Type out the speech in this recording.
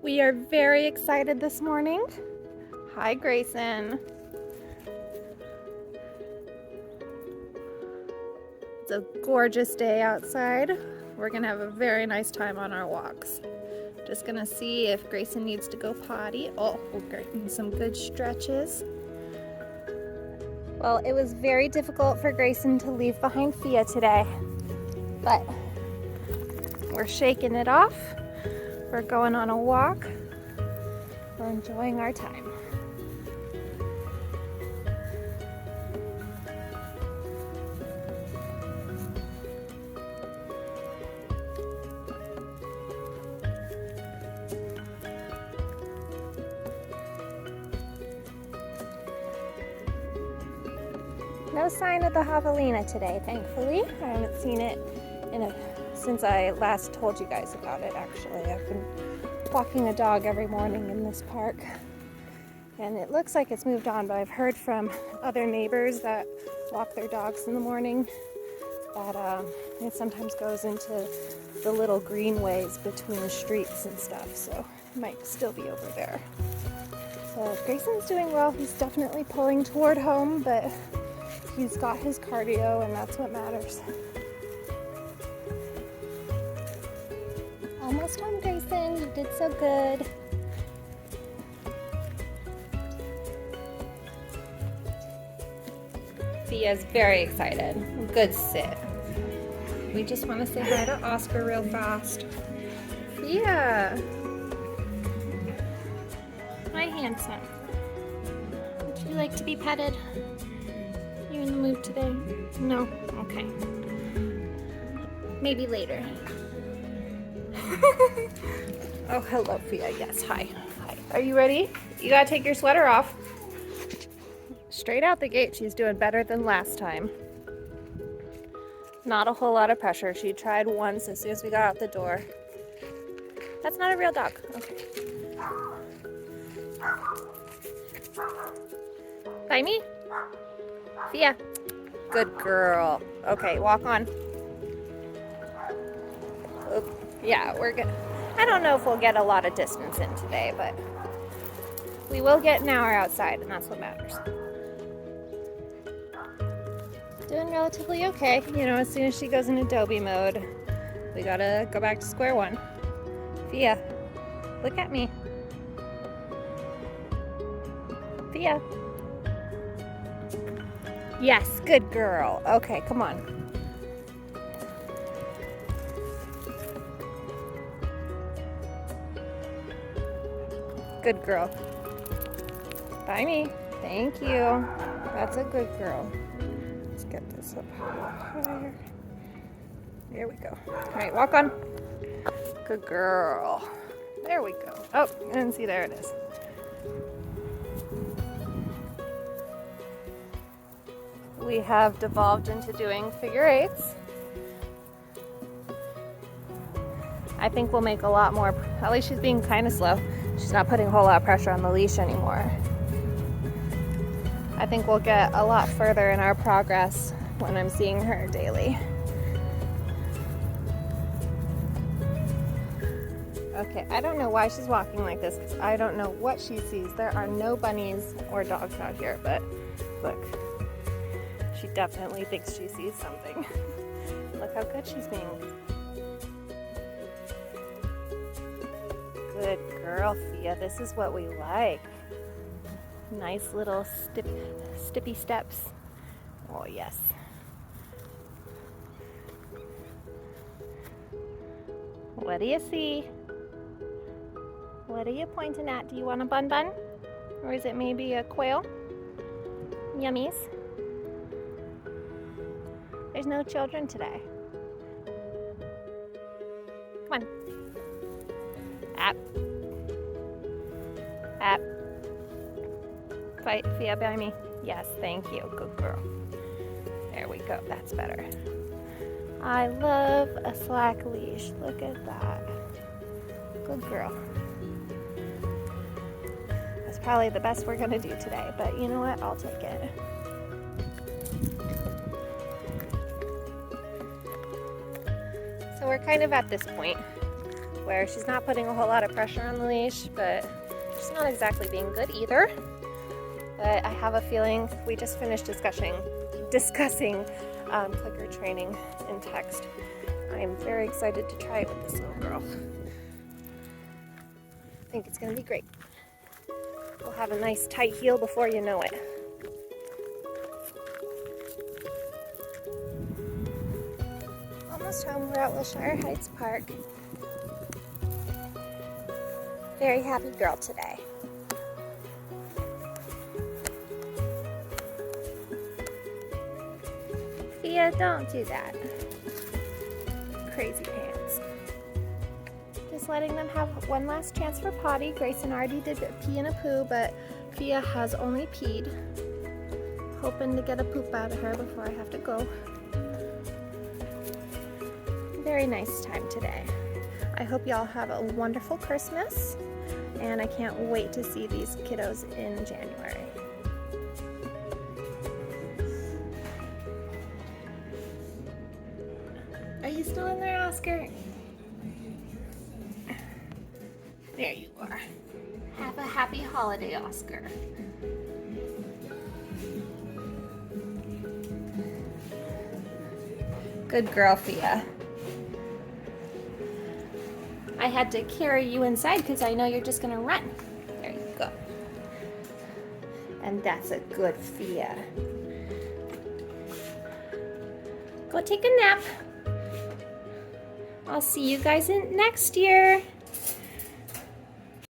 We are very excited this morning. Hi, Grayson. It's a gorgeous day outside. We're gonna have a very nice time on our walks. Just gonna see if Grayson needs to go potty. Oh, we're getting some good stretches. Well, it was very difficult for Grayson to leave behind Fia today, but we're shaking it off. We're going on a walk. We're enjoying our time. No sign of the javelina today, thankfully. I haven't seen it since I last told you guys about it, actually. I've been walking a dog every morning in this park, and it looks like it's moved on, but I've heard from other neighbors that walk their dogs in the morning that it sometimes goes into the little greenways between the streets and stuff, so it might still be over there. So Grayson's doing well. He's definitely pulling toward home, but he's got his cardio, and that's what matters. Almost home, Grayson. You did so good. Fia's very excited. Good sit. We just want to say hi to Oscar real fast. Fia. Hi, handsome. Would you like to be petted? You in the mood today? No? Okay. Maybe later. Oh, hello, Fia. Yes, hi. Hi. Are you ready? You gotta take your sweater off. Straight out the gate, she's doing better than last time. Not a whole lot of pressure. She tried once as soon as we got out the door. That's not a real dog. Okay. By me? Fia. Good girl. Okay, walk on. Oop. Yeah, we're good. I don't know if we'll get a lot of distance in today, but we will get an hour outside, and that's what matters. Doing relatively okay. You know, as soon as she goes in Adobe mode, we gotta go back to square one. Fia, look at me. Fia. Yes, good girl. Okay, come on. Good girl. By me. Thank you. That's a good girl. Let's get this up a little higher. There we go. All right, walk on. Good girl. There we go. Oh, I didn't see. There it is. We have devolved into doing figure eights. I think we'll make a lot more, at least she's being kind of slow. She's not putting a whole lot of pressure on the leash anymore. I think we'll get a lot further in our progress when I'm seeing her daily. Okay, I don't know why she's walking like this. I don't know what she sees. There are no bunnies or dogs out here, but look. She definitely thinks she sees something. Look how good she's being. Good girl, Fia. This is what we like. Nice little stippy steps. Oh, yes. What do you see? What are you pointing at? Do you want a bun bun? Or is it maybe a quail? Yummies. There's no children today. Come on. Up. Up. Fight, Fia, by me. Yes, thank you. Good girl. There we go. That's better. I love a slack leash. Look at that. Good girl. That's probably the best we're gonna do today, but you know what? I'll take it. So we're kind of at this point where she's not putting a whole lot of pressure on the leash, but she's not exactly being good either. But I have a feeling we just finished discussing clicker training in text. I'm very excited to try it with this little girl. I think it's going to be great. We'll have a nice tight heel before you know it. Almost home. We're at Wilshire Heights Park. Very happy girl today. Fia, don't do that. Crazy pants. Just letting them have one last chance for potty. Grayson already did pee in a poo, but Fia has only peed. Hoping to get a poop out of her before I have to go. Very nice time today. I hope y'all have a wonderful Christmas, and I can't wait to see these kiddos in January. Are you still in there, Oscar? There you are. Have a happy holiday, Oscar. Good girl, Fia. I had to carry you inside because I know you're just gonna run. There you go. And that's a good Fia. Go take a nap. I'll see you guys in next year.